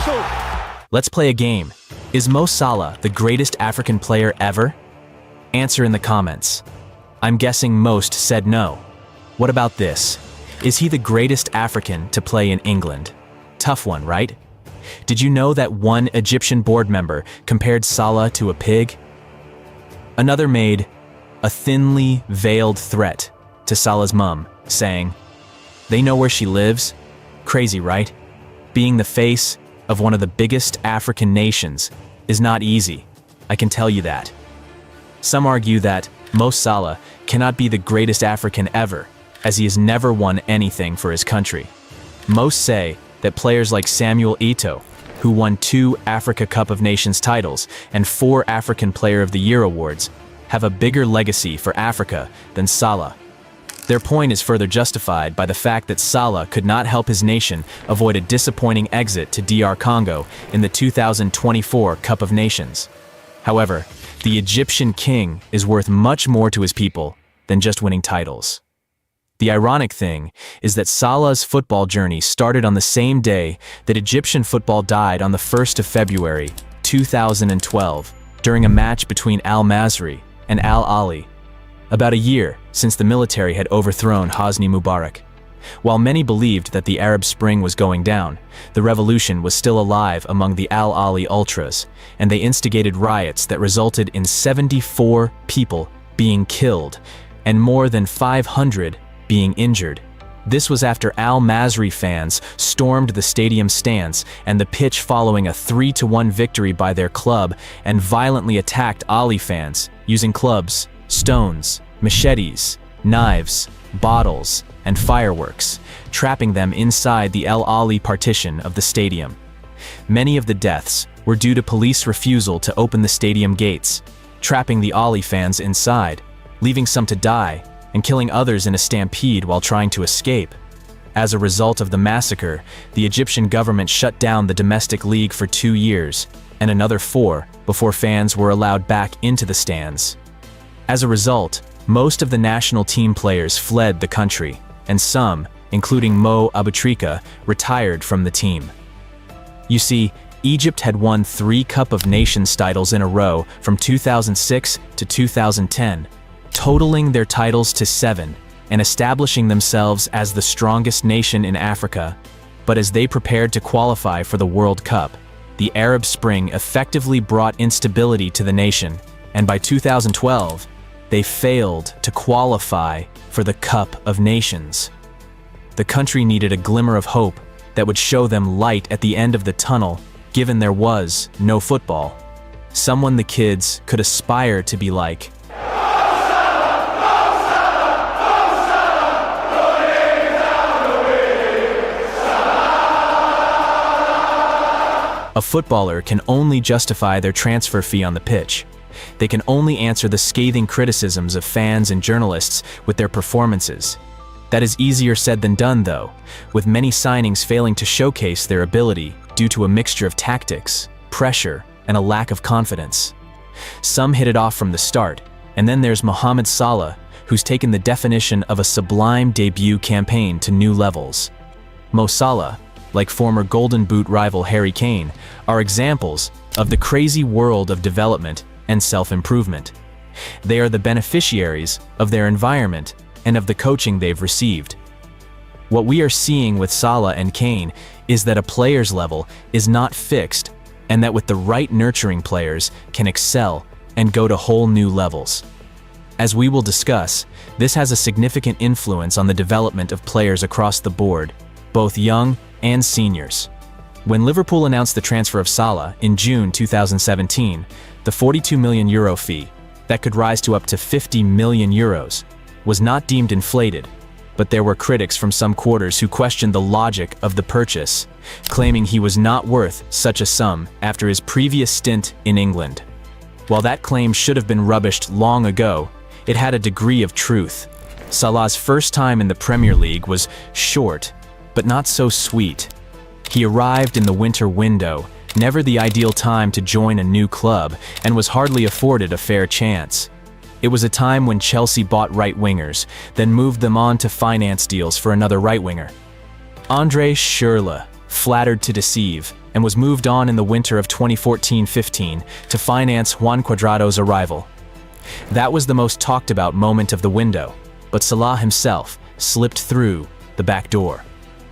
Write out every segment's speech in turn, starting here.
whistle. Let's play a game. Is Mo Salah the greatest African player ever? Answer in the comments. I'm guessing most said no. What about this? Is he the greatest African to play in England? Tough one, right? Did you know that one Egyptian board member compared Salah to a pig? Another made a thinly veiled threat to Salah's mum, saying, "They know where she lives?" Crazy, right? Being the face of one of the biggest African nations is not easy, I can tell you that. Some argue that Mo Salah cannot be the greatest African ever, as he has never won anything for his country. Most say that players like Samuel Eto'o, who won 2 Africa Cup of Nations titles and 4 African Player of the Year awards, have a bigger legacy for Africa than Salah. Their point is further justified by the fact that Salah could not help his nation avoid a disappointing exit to DR Congo in the 2024 Cup of Nations. However, the Egyptian king is worth much more to his people than just winning titles. The ironic thing is that Salah's football journey started on the same day that Egyptian football died on the 1st of February, 2012, during a match between Al Masry and Al Ahly, about a year since the military had overthrown Hosni Mubarak. While many believed that the Arab Spring was going down, the revolution was still alive among the Al Ahly ultras, and they instigated riots that resulted in 74 people being killed and more than 500 being injured. This was after Al Masry fans stormed the stadium stands and the pitch following a 3-1 victory by their club and violently attacked Ahly fans using clubs, stones, machetes, knives, bottles, and fireworks, trapping them inside the Al Ahly partition of the stadium. Many of the deaths were due to police refusal to open the stadium gates, trapping the Ahly fans inside, leaving some to die, and killing others in a stampede while trying to escape. As a result of the massacre, the Egyptian government shut down the domestic league for 2 years, and another 4 before fans were allowed back into the stands. As a result, most of the national team players fled the country, and some, including Mo Abutrika, retired from the team. You see, Egypt had won 3 Cup of Nations titles in a row from 2006 to 2010, totaling their titles to 7 and establishing themselves as the strongest nation in Africa. But as they prepared to qualify for the World Cup, the Arab Spring effectively brought instability to the nation, and by 2012, they failed to qualify for the Cup of Nations. The country needed a glimmer of hope that would show them light at the end of the tunnel, given there was no football. Someone the kids could aspire to be like. A footballer can only justify their transfer fee on the pitch. They can only answer the scathing criticisms of fans and journalists with their performances. That is easier said than done, though, with many signings failing to showcase their ability due to a mixture of tactics, pressure, and a lack of confidence. Some hit it off from the start, and then there's Mohamed Salah, who's taken the definition of a sublime debut campaign to new levels. Mo Salah, like former Golden Boot rival Harry Kane, are examples of the crazy world of development and self-improvement. They are the beneficiaries of their environment and of the coaching they've received. What we are seeing with Salah and Kane is that a player's level is not fixed, and that with the right nurturing players can excel and go to whole new levels. As we will discuss, this has a significant influence on the development of players across the board, both young and seniors. When Liverpool announced the transfer of Salah in June 2017, the €42 million fee, that could rise to up to €50 million, was not deemed inflated, but there were critics from some quarters who questioned the logic of the purchase, claiming he was not worth such a sum after his previous stint in England. While that claim should have been rubbished long ago, it had a degree of truth. Salah's first time in the Premier League was short, but not so sweet. He arrived in the winter window, never the ideal time to join a new club, and was hardly afforded a fair chance. It was a time when Chelsea bought right-wingers, then moved them on to finance deals for another right-winger. Andre Schürrle flattered to deceive, and was moved on in the winter of 2014-15 to finance Juan Cuadrado's arrival. That was the most talked about moment of the window, but Salah himself slipped through the back door,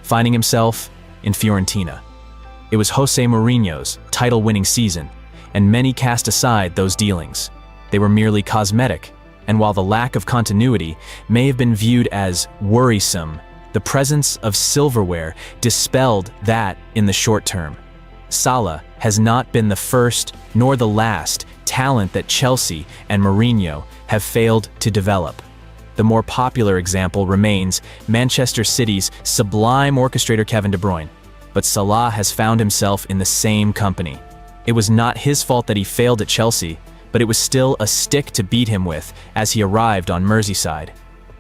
finding himself in Fiorentina. It was Jose Mourinho's title-winning season, and many cast aside those dealings. They were merely cosmetic, and while the lack of continuity may have been viewed as worrisome, the presence of silverware dispelled that in the short term. Salah has not been the first nor the last talent that Chelsea and Mourinho have failed to develop. The more popular example remains Manchester City's sublime orchestrator Kevin De Bruyne, but Salah has found himself in the same company. It was not his fault that he failed at Chelsea, but it was still a stick to beat him with as he arrived on Merseyside.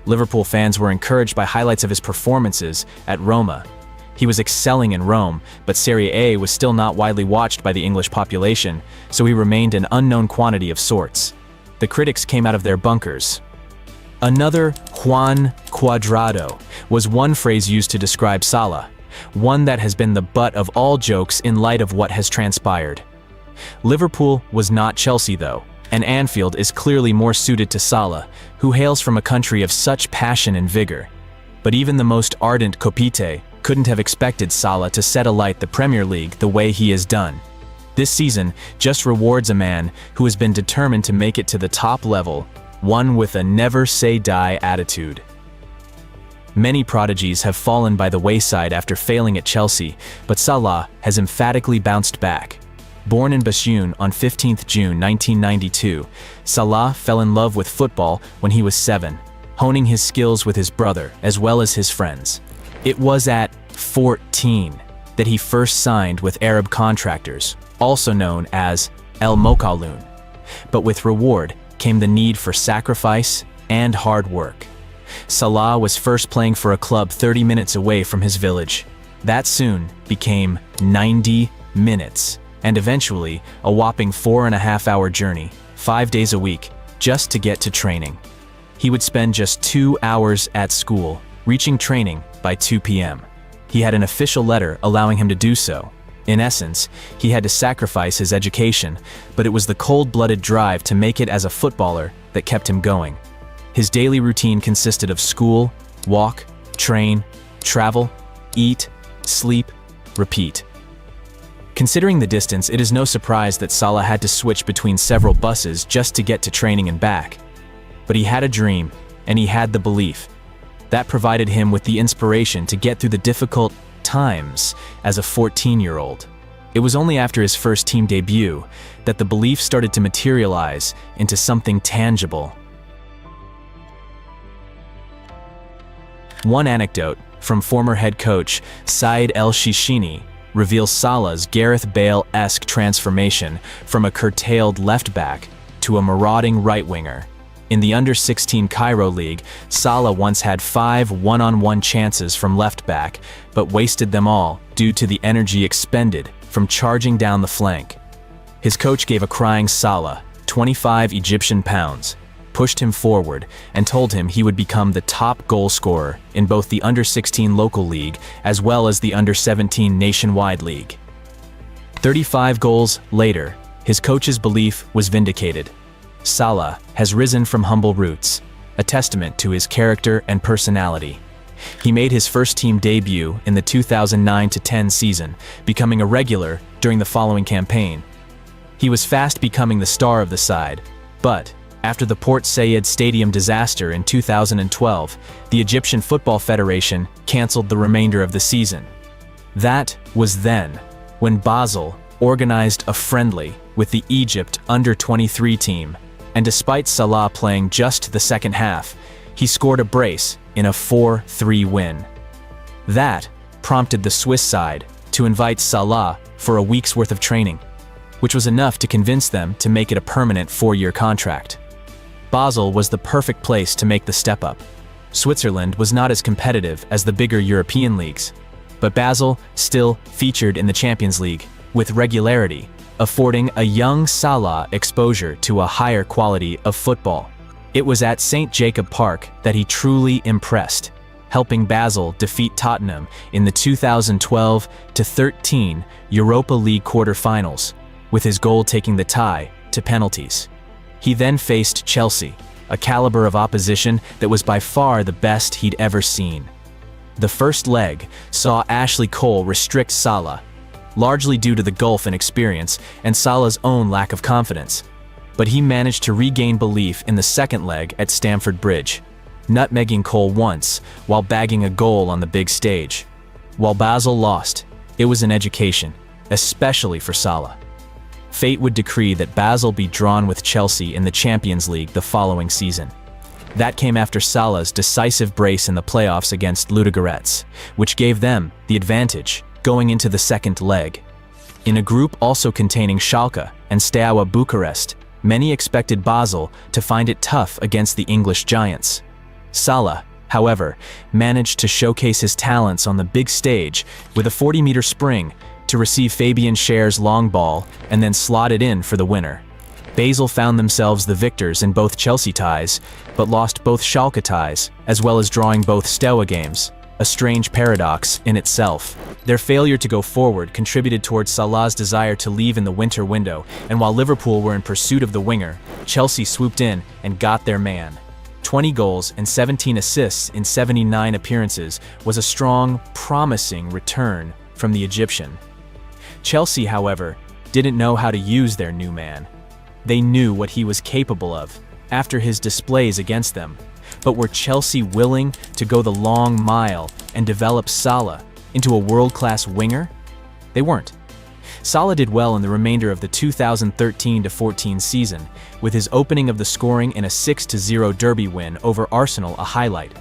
Liverpool fans were encouraged by highlights of his performances at Roma. He was excelling in Rome, but Serie A was still not widely watched by the English population, so he remained an unknown quantity of sorts. The critics came out of their bunkers. Another Juan Cuadrado was one phrase used to describe Salah, one that has been the butt of all jokes in light of what has transpired. Liverpool was not Chelsea though, and Anfield is clearly more suited to Salah, who hails from a country of such passion and vigor. But even the most ardent Copite couldn't have expected Salah to set alight the Premier League the way he has done. This season just rewards a man who has been determined to make it to the top level, one with a never-say-die attitude. Many prodigies have fallen by the wayside after failing at Chelsea, but Salah has emphatically bounced back. Born in Bassioun on 15th June 1992, Salah fell in love with football when he was 7, honing his skills with his brother as well as his friends. It was at 14 that he first signed with Arab contractors, also known as El Mokaloon. But with reward came the need for sacrifice and hard work. Salah was first playing for a club 30 minutes away from his village. That soon became 90 minutes, and eventually a whopping 4.5-hour journey, 5 days a week, just to get to training. He would spend just 2 hours at school, reaching training by 2 p.m. He had an official letter allowing him to do so. In essence, he had to sacrifice his education, but it was the cold-blooded drive to make it as a footballer that kept him going. His daily routine consisted of school, walk, train, travel, eat, sleep, repeat. Considering the distance, it is no surprise that Salah had to switch between several buses just to get to training and back. But he had a dream, and he had the belief. That provided him with the inspiration to get through the difficult times as a 14-year-old. It was only after his first team debut that the belief started to materialize into something tangible. One anecdote from former head coach Said El Shishini reveals Salah's Gareth Bale-esque transformation from a curtailed left-back to a marauding right-winger. In the Under-16 Cairo League, Salah once had 5 one-on-one chances from left-back, but wasted them all due to the energy expended from charging down the flank. His coach gave a crying Salah 25 Egyptian pounds, pushed him forward, and told him he would become the top goal scorer in both the Under-16 local league as well as the Under-17 nationwide league. 35 goals later, his coach's belief was vindicated. Salah has risen from humble roots, a testament to his character and personality. He made his first team debut in the 2009-10 season, becoming a regular during the following campaign. He was fast becoming the star of the side, but after the Port Said Stadium disaster in 2012, the Egyptian Football Federation cancelled the remainder of the season. That was then when Basel organized a friendly with the Egypt Under-23 team, and despite Salah playing just the second half, he scored a brace in a 4-3 win. That prompted the Swiss side to invite Salah for a week's worth of training, which was enough to convince them to make it a permanent 4-year contract. Basel was the perfect place to make the step up. Switzerland was not as competitive as the bigger European leagues, but Basel still featured in the Champions League with regularity, affording a young Salah exposure to a higher quality of football. It was at St. Jacob Park that he truly impressed. helping Basel defeat Tottenham in the 2012-13 Europa League quarter-finals, with his goal taking the tie to penalties. He then faced Chelsea, a caliber of opposition that was by far the best he'd ever seen. The first leg saw Ashley Cole restrict Salah, largely due to the gulf in experience and Salah's own lack of confidence. But he managed to regain belief in the second leg at Stamford Bridge, nutmegging Cole once while bagging a goal on the big stage. While Basel lost, it was an education, especially for Salah. Fate would decree that Basel be drawn with Chelsea in the Champions League the following season. That came after Salah's decisive brace in the playoffs against Ludogorets, which gave them the advantage going into the second leg. In a group also containing Schalke and Steaua Bucharest, many expected Basel to find it tough against the English giants. Salah, however, managed to showcase his talents on the big stage with a 40-meter spring to receive Fabian Schär's long ball and then slot it in for the winner. Basel found themselves the victors in both Chelsea ties, but lost both Schalke ties, as well as drawing both Steaua games, a strange paradox in itself. Their failure to go forward contributed towards Salah's desire to leave in the winter window, and while Liverpool were in pursuit of the winger, Chelsea swooped in and got their man. 20 goals and 17 assists in 79 appearances was a strong, promising return from the Egyptian. Chelsea, however, didn't know how to use their new man. They knew what he was capable of after his displays against them, but were Chelsea willing to go the long mile and develop Salah into a world-class winger? They weren't. Salah did well in the remainder of the 2013-14 season, with his opening of the scoring in a 6-0 derby win over Arsenal a highlight.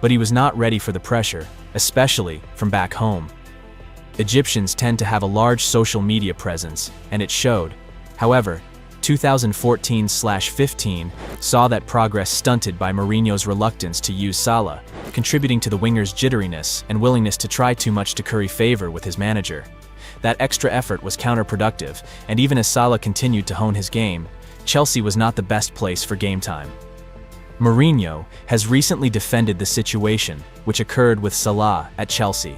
But he was not ready for the pressure, especially from back home. Egyptians tend to have a large social media presence, and it showed. However, 2014-15 saw that progress stunted by Mourinho's reluctance to use Salah, contributing to the winger's jitteriness and willingness to try too much to curry favor with his manager. That extra effort was counterproductive, and even as Salah continued to hone his game, Chelsea was not the best place for game time. Mourinho has recently defended the situation which occurred with Salah at Chelsea.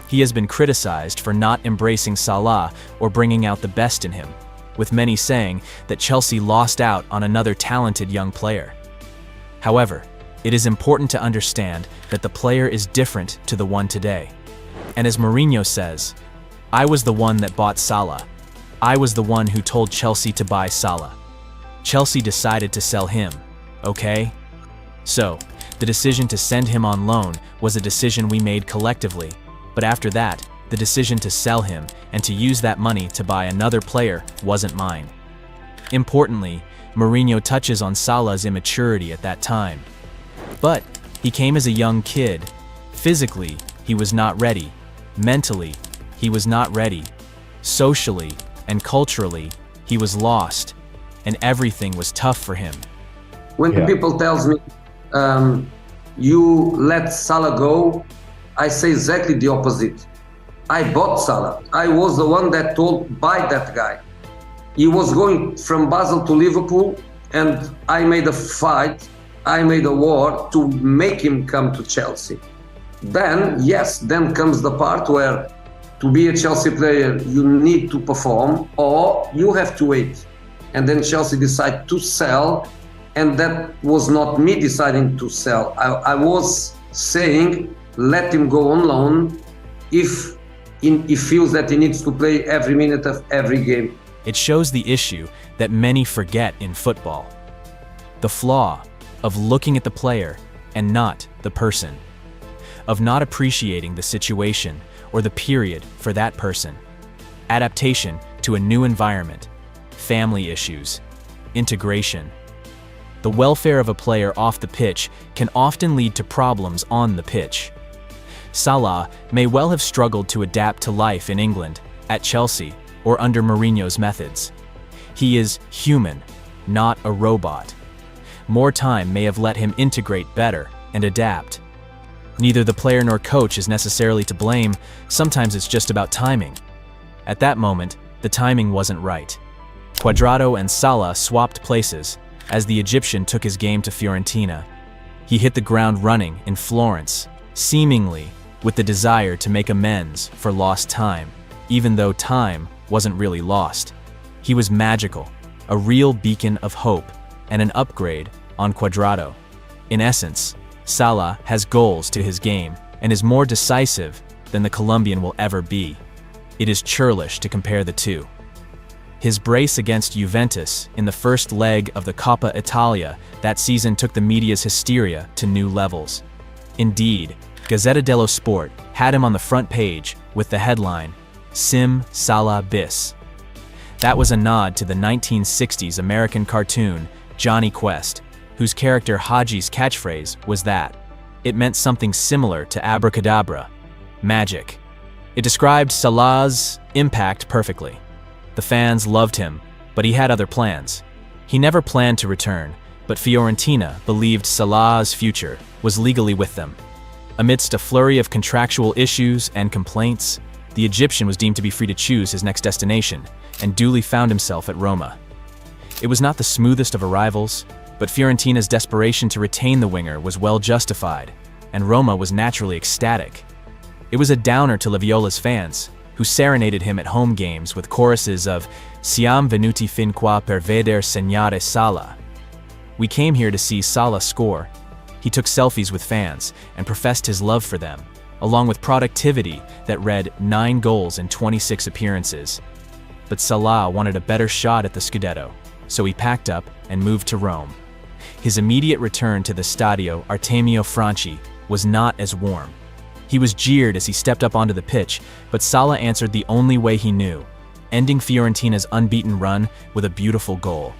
He has been criticized for not embracing Salah or bringing out the best in him, with many saying that Chelsea lost out on another talented young player. However, it is important to understand that the player is different to the one today. And as Mourinho says, "I was the one that bought Salah. I was the one who told Chelsea to buy Salah. Chelsea decided to sell him, okay? So, the decision to send him on loan was a decision we made collectively, but after that, the decision to sell him and to use that money to buy another player wasn't mine." Importantly, Mourinho touches on Salah's immaturity at that time. But he came as a young kid. Physically, he was not ready. Mentally, he was not ready. Socially and culturally, he was lost, and everything was tough for him. When people tells me, you let Salah go, I say exactly the opposite. I bought Salah. I was the one that told buy that guy. He was going from Basel to Liverpool, and I made a fight, I made a war to make him come to Chelsea. Then, yes, then comes the part where to be a Chelsea player, you need to perform or you have to wait. And then Chelsea decided to sell, and that was not me deciding to sell. I was saying, let him go on loan if he feels that he needs to play every minute of every game. It shows the issue that many forget in football. The flaw of looking at the player and not the person. Of not appreciating the situation or the period for that person. Adaptation to a new environment. Family issues. Integration. The welfare of a player off the pitch can often lead to problems on the pitch. Salah may well have struggled to adapt to life in England, at Chelsea, or under Mourinho's methods. He is human, not a robot. More time may have let him integrate better and adapt. Neither the player nor coach is necessarily to blame. Sometimes it's just about timing. At that moment, the timing wasn't right. Cuadrado and Salah swapped places as the Egyptian took his game to Fiorentina. He hit the ground running in Florence, seemingly with the desire to make amends for lost time, even though time wasn't really lost. He was magical, a real beacon of hope, and an upgrade on Cuadrado. In essence, Salah has goals to his game and is more decisive than the Colombian will ever be. It is churlish to compare the two. His brace against Juventus in the first leg of the Coppa Italia that season took the media's hysteria to new levels. Indeed, Gazzetta dello Sport had him on the front page with the headline, Sim Salah bis. That was a nod to the 1960s American cartoon Johnny Quest, whose character Haji's catchphrase was that. It meant something similar to abracadabra, magic. It described Salah's impact perfectly. The fans loved him, but he had other plans. He never planned to return, but Fiorentina believed Salah's future was legally with them. Amidst a flurry of contractual issues and complaints, the Egyptian was deemed to be free to choose his next destination, and duly found himself at Roma. It was not the smoothest of arrivals, but Fiorentina's desperation to retain the winger was well justified, and Roma was naturally ecstatic. It was a downer to La Viola's fans, who serenaded him at home games with choruses of Siamo venuti fin qua per veder segnare Salah. We came here to see Salah score. He took selfies with fans and professed his love for them, along with productivity that read 9 goals in 26 appearances. But Salah wanted a better shot at the Scudetto, so he packed up and moved to Rome. His immediate return to the Stadio Artemio Franchi was not as warm. He was jeered as he stepped up onto the pitch, but Salah answered the only way he knew, ending Fiorentina's unbeaten run with a beautiful goal.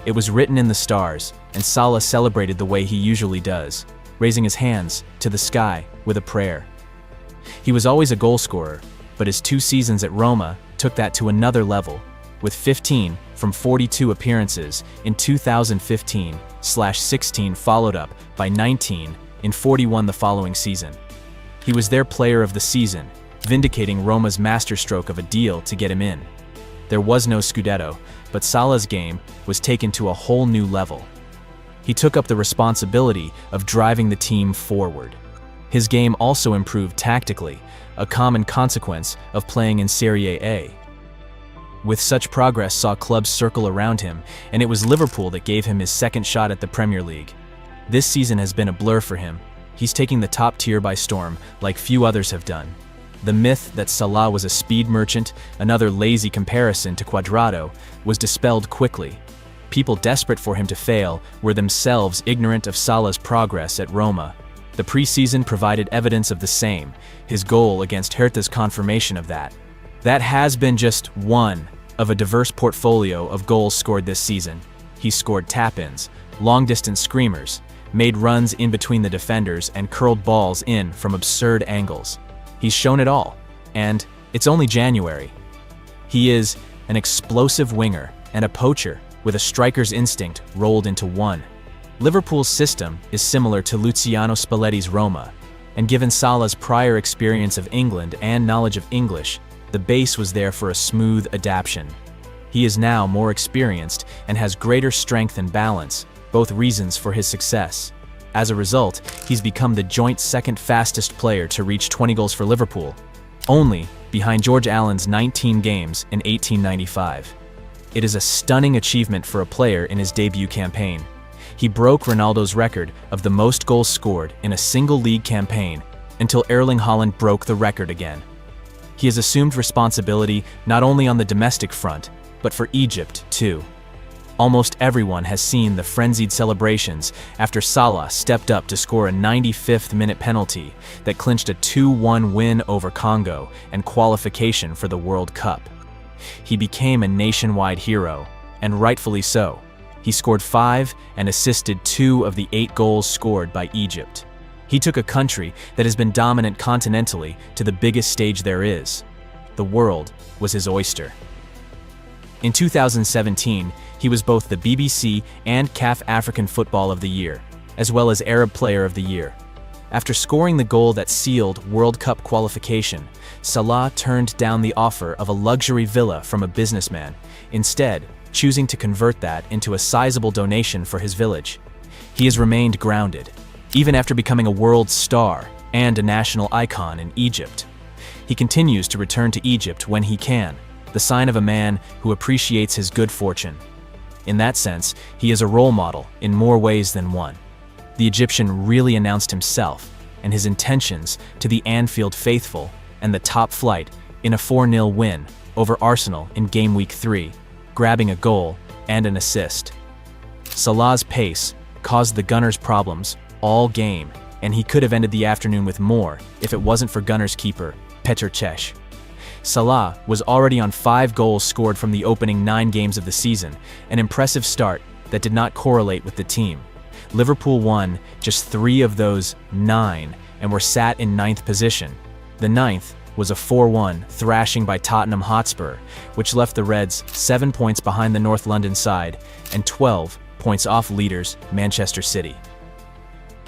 It was written in the stars, and Salah celebrated the way he usually does, raising his hands to the sky with a prayer. He was always a goal scorer, but his 2 seasons at Roma took that to another level, with 15 from 42 appearances in 2015/16 followed up by 19 in 41 the following season. He was their player of the season, vindicating Roma's masterstroke of a deal to get him in. There was no Scudetto, but Salah's game was taken to a whole new level. He took up the responsibility of driving the team forward. His game also improved tactically, a common consequence of playing in Serie A. With such progress saw clubs circle around him, and it was Liverpool that gave him his second shot at the Premier League. This season has been a blur for him. He's taking the top tier by storm, like few others have done. The myth that Salah was a speed merchant, another lazy comparison to Cuadrado, was dispelled quickly. People desperate for him to fail were themselves ignorant of Salah's progress at Roma. The preseason provided evidence of the same, his goal against Hertha's confirmation of that. That has been just one of a diverse portfolio of goals scored this season. He scored tap-ins, long-distance screamers, made runs in between the defenders, and curled balls in from absurd angles. He's shown it all, and it's only January. He is an explosive winger and a poacher with a striker's instinct rolled into one. Liverpool's system is similar to Luciano Spalletti's Roma, and given Salah's prior experience of England and knowledge of English, the base was there for a smooth adaptation. He is now more experienced and has greater strength and balance, both reasons for his success. As a result, he's become the joint second fastest player to reach 20 goals for Liverpool, only behind George Allen's 19 games in 1895. It is a stunning achievement for a player in his debut campaign. He broke Ronaldo's record of the most goals scored in a single league campaign until Erling Haaland broke the record again. He has assumed responsibility not only on the domestic front, but for Egypt too. Almost everyone has seen the frenzied celebrations after Salah stepped up to score a 95th-minute penalty that clinched a 2-1 win over Congo and qualification for the World Cup. He became a nationwide hero, and rightfully so. He scored 5 and assisted 2 of the 8 goals scored by Egypt. He took a country that has been dominant continentally to the biggest stage there is. The world was his oyster. In 2017, he was both the BBC and CAF African Football of the Year, as well as Arab Player of the Year. After scoring the goal that sealed World Cup qualification, Salah turned down the offer of a luxury villa from a businessman, instead choosing to convert that into a sizable donation for his village. He has remained grounded. even after becoming a world star and a national icon in Egypt. He continues to return to Egypt when he can, the sign of a man who appreciates his good fortune. In that sense, he is a role model in more ways than one. The Egyptian really announced himself and his intentions to the Anfield faithful and the top flight in a 4-0 win over Arsenal in game week 3, grabbing a goal and an assist. Salah's pace caused the Gunners problems all game, and he could have ended the afternoon with more if it wasn't for Gunners keeper Petr Cech. Salah was already on 5 goals scored from the opening 9 games of the season, an impressive start that did not correlate with the team. Liverpool won just 3 of those 9 and were sat in 9th position. The 9th was a 4-1 thrashing by Tottenham Hotspur, which left the Reds 7 points behind the North London side and 12 points off leaders Manchester City.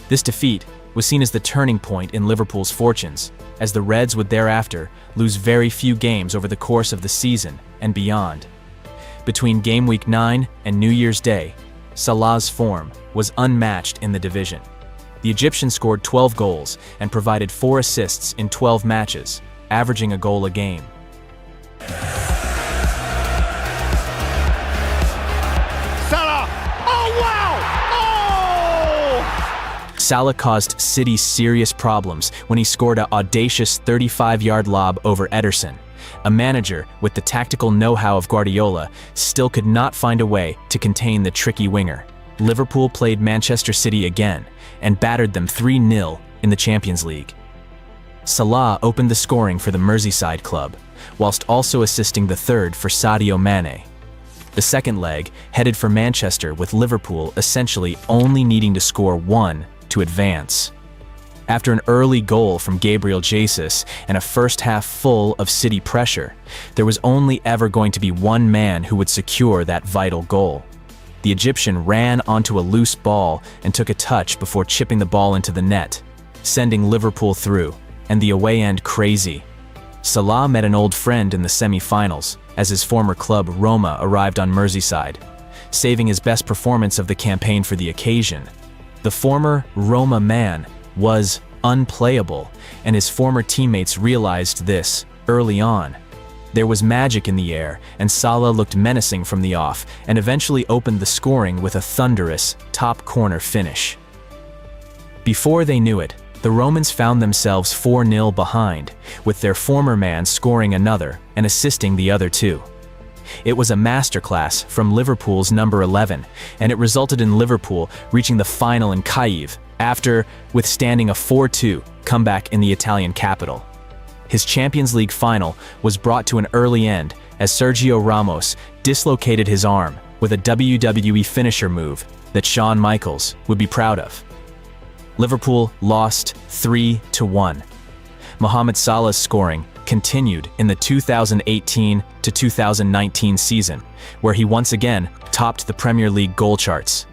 This defeat was seen as the turning point in Liverpool's fortunes, as the Reds would thereafter lose very few games over the course of the season and beyond. Between game week 9 and New Year's Day, Salah's form was unmatched in the division. The Egyptian scored 12 goals and provided 4 assists in 12 matches, averaging a goal a game. Salah! Oh wow! Oh! Salah caused City serious problems when he scored an audacious 35-yard lob over Ederson. A manager with the tactical know-how of Guardiola still could not find a way to contain the tricky winger. Liverpool played Manchester City again and battered them 3-0 in the Champions League. Salah opened the scoring for the Merseyside club, whilst also assisting the third for Sadio Mane. The second leg headed for Manchester, with Liverpool essentially only needing to score 1 to advance. After an early goal from Gabriel Jesus and a first half full of City pressure, there was only ever going to be one man who would secure that vital goal. The Egyptian ran onto a loose ball and took a touch before chipping the ball into the net, sending Liverpool through, and the away end crazy. Salah met an old friend in the semi-finals as his former club Roma arrived on Merseyside, saving his best performance of the campaign for the occasion. The former Roma man was unplayable, and his former teammates realized this early on. There was magic in the air, and Salah looked menacing from the off and eventually opened the scoring with a thunderous top corner finish. Before they knew it, the Romans found themselves 4-0 behind, with their former man scoring another and assisting the other 2. It was a masterclass from Liverpool's number 11, and it resulted in Liverpool reaching the final in Kyiv after withstanding a 4-2 comeback in the Italian capital. His Champions League final was brought to an early end as Sergio Ramos dislocated his arm with a WWE finisher move that Shawn Michaels would be proud of. Liverpool lost 3-1. Mohamed Salah's scoring continued in the 2018 to 2019 season, where he once again topped the Premier League goal charts.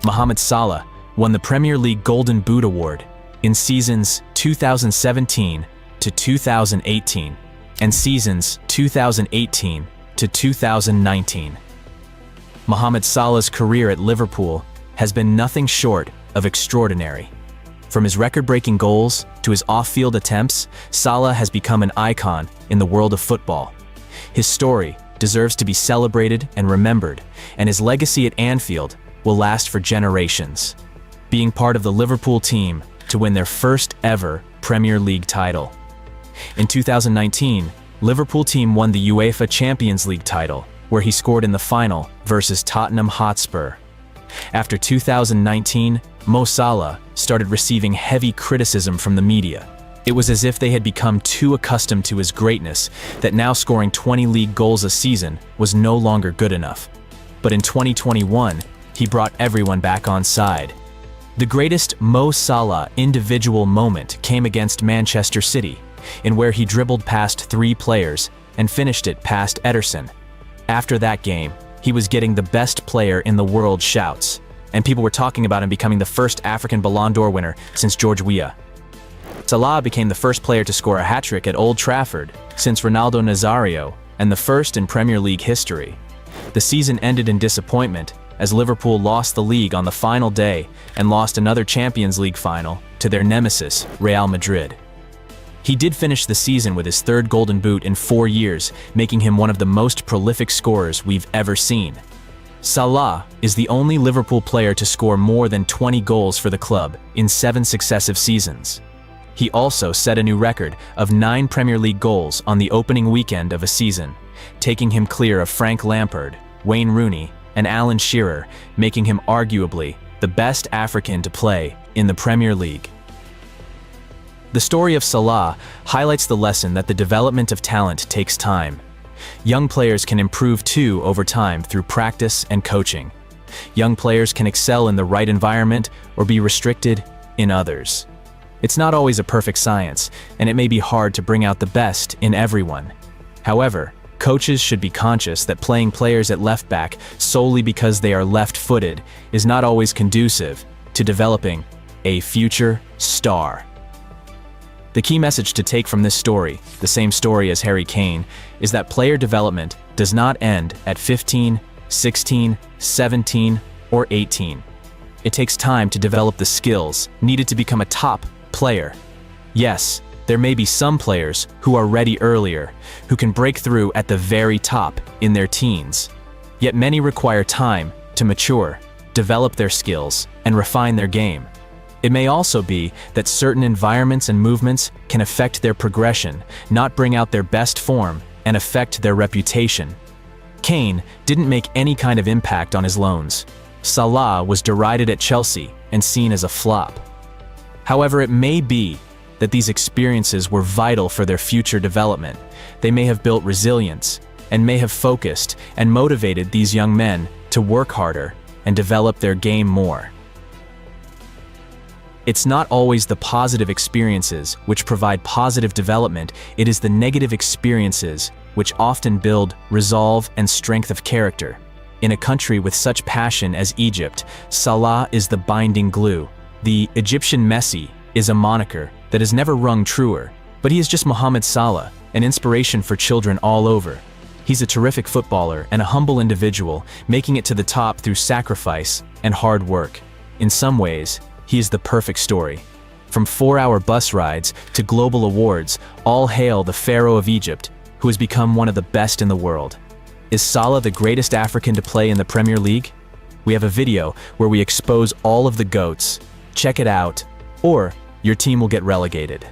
Mohamed Salah won the Premier League Golden Boot Award in seasons 2017 to 2018 and seasons 2018 to 2019. Mohamed Salah's career at Liverpool has been nothing short of extraordinary. From his record-breaking goals to his off-field attempts, Salah has become an icon in the world of football. His story deserves to be celebrated and remembered, and his legacy at Anfield will last for generations, being part of the Liverpool team to win their first ever Premier League title. In 2019, Liverpool team won the UEFA Champions League title, where he scored in the final versus Tottenham Hotspur. After 2019, Mo Salah started receiving heavy criticism from the media. It was as if they had become too accustomed to his greatness that now scoring 20 league goals a season was no longer good enough. But in 2021, he brought everyone back on side. The greatest Mo Salah individual moment came against Manchester City, in where he dribbled past 3 players and finished it past Ederson. After that game, he was getting the best player in the world shouts, and people were talking about him becoming the first African Ballon d'Or winner since George Weah. Salah became the first player to score a hat-trick at Old Trafford since Ronaldo Nazario, and the first in Premier League history. The season ended in disappointment as Liverpool lost the league on the final day and lost another Champions League final to their nemesis, Real Madrid. He did finish the season with his third Golden Boot in 4 years, making him one of the most prolific scorers we've ever seen. Salah is the only Liverpool player to score more than 20 goals for the club in 7 successive seasons. He also set a new record of 9 Premier League goals on the opening weekend of a season, taking him clear of Frank Lampard, Wayne Rooney, and Alan Shearer, making him arguably the best African to play in the Premier League. The story of Salah highlights the lesson that the development of talent takes time. Young players can improve too over time through practice and coaching. Young players can excel in the right environment or be restricted in others. It's not always a perfect science, and it may be hard to bring out the best in everyone. However, coaches should be conscious that playing players at left back solely because they are left-footed is not always conducive to developing a future star. The key message to take from this story, the same story as Harry Kane, is that player development does not end at 15, 16, 17, or 18. It takes time to develop the skills needed to become a top player. Yes, there may be some players who are ready earlier, who can break through at the very top in their teens. Yet many require time to mature, develop their skills, and refine their game. It may also be that certain environments and movements can affect their progression, not bring out their best form, and affect their reputation. Kane didn't make any kind of impact on his loans. Salah was derided at Chelsea and seen as a flop. However, it may be that these experiences were vital for their future development. They may have built resilience and may have focused and motivated these young men to work harder and develop their game more. It's not always the positive experiences which provide positive development, it is the negative experiences which often build resolve and strength of character. In a country with such passion as Egypt, Salah is the binding glue. The Egyptian Messi is a moniker that has never rung truer, but he is just Mohamed Salah, an inspiration for children all over. He's a terrific footballer and a humble individual, making it to the top through sacrifice and hard work. In some ways, he is the perfect story. From 4-hour bus rides to global awards, all hail the Pharaoh of Egypt, who has become one of the best in the world. Is Salah the greatest African to play in the Premier League? We have a video where we expose all of the GOATs. Check it out, or your team will get relegated.